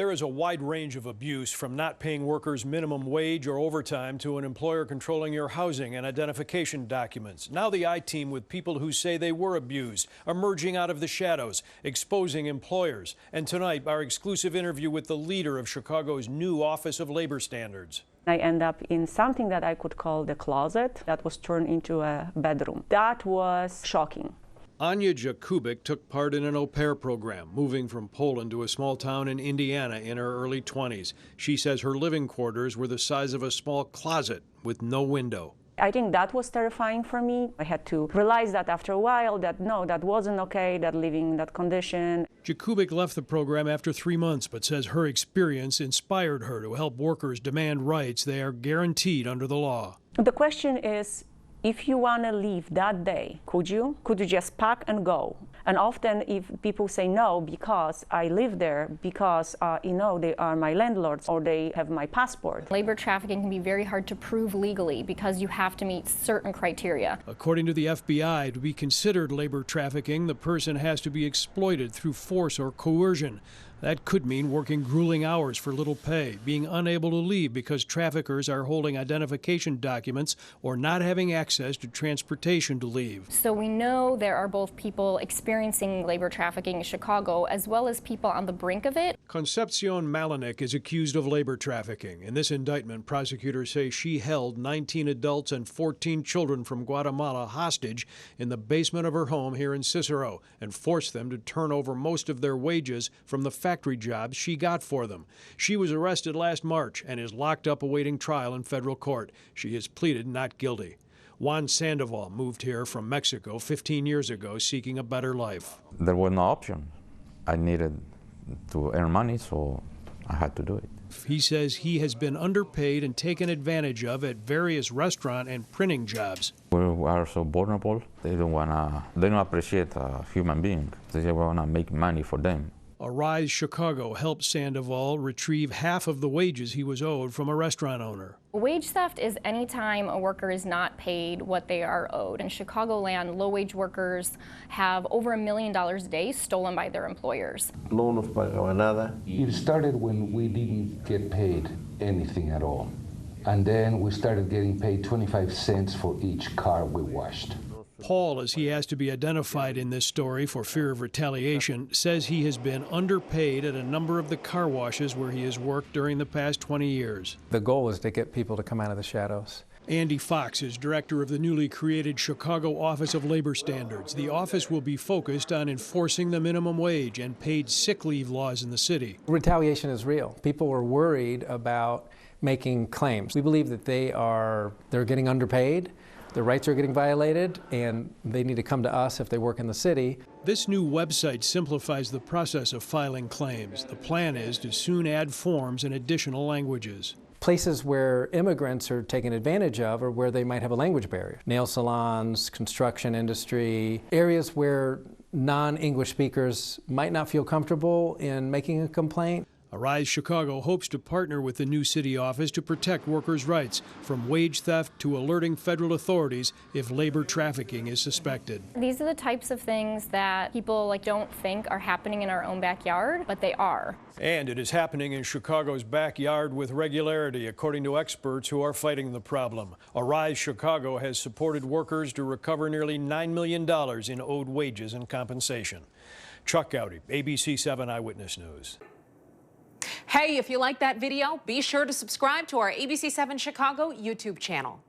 There is a wide range of abuse, from not paying workers minimum wage or overtime to an employer controlling your housing and identification documents. Now the I-Team with people who say they were abused, emerging out of the shadows, exposing employers. And tonight, our exclusive interview with the leader of Chicago's new Office of Labor Standards. I end up in something that I could call the closet that was turned into a bedroom. That was shocking. Anya Jakubik took part in an au pair program, moving from Poland to a small town in Indiana in her early 20s. She says her living quarters were the size of a small closet with no window. I think that was terrifying for me. I had to realize that after a while that no, that wasn't okay, that living in that condition. Jakubik left the program after 3 months, but says her experience inspired her to help workers demand rights they are guaranteed under the law. The question is, if you want to leave that day, could you? Could you just pack and go? And often if people say no because I live there, because they are my landlords or they have my passport. Labor trafficking can be very hard to prove legally because you have to meet certain criteria. According to the FBI, to be considered labor trafficking, the person has to be exploited through force or coercion. That could mean working grueling hours for little pay, being unable to leave because traffickers are holding identification documents, or not having access to transportation to leave. So we know there are both people experiencing labor trafficking in Chicago as well as people on the brink of it. Concepcion Malinek is accused of labor trafficking. In this indictment, prosecutors say she held 19 adults and 14 children from Guatemala hostage in the basement of her home here in Cicero and forced them to turn over most of their wages from the factory jobs she got for them. She was arrested last March and is locked up awaiting trial in federal court. She has pleaded not guilty. Juan Sandoval moved here from Mexico 15 years ago seeking a better life. There was no option. I needed to earn money, so I had to do it. He says he has been underpaid and taken advantage of at various restaurant and printing jobs. We are so vulnerable. They don't appreciate a human being. They want to make money for them. Arise Chicago helped Sandoval retrieve half of the wages he was owed from a restaurant owner. Wage theft is any time a worker is not paid what they are owed. In Chicagoland, low-wage workers have over $1 million a day stolen by their employers. No nos pagaban nada. It started when we didn't get paid anything at all. And then we started getting paid 25 cents for each car we washed. Paul, as he has to be identified in this story for fear of retaliation, says he has been underpaid at a number of the car washes where he has worked during the past 20 years. The goal is to get people to come out of the shadows. Andy Fox is director of the newly created Chicago Office of Labor Standards. The office will be focused on enforcing the minimum wage and paid sick leave laws in the city. Retaliation is real. People were worried about making claims. We believe that they're getting underpaid. Their rights are getting violated, and they need to come to us if they work in the city. This new website simplifies the process of filing claims. The plan is to soon add forms in additional languages. Places where immigrants are taken advantage of or where they might have a language barrier. Nail salons, construction industry, areas where non-English speakers might not feel comfortable in making a complaint. Arise Chicago hopes to partner with the new city office to protect workers' rights, from wage theft to alerting federal authorities if labor trafficking is suspected. These are the types of things that people don't think are happening in our own backyard, but they are. And it is happening in Chicago's backyard with regularity, according to experts who are fighting the problem. Arise Chicago has supported workers to recover nearly $9 million in owed wages and compensation. Chuck Gowdy, ABC 7 Eyewitness News. Hey, if you like that video, be sure to subscribe to our ABC 7 Chicago YouTube channel.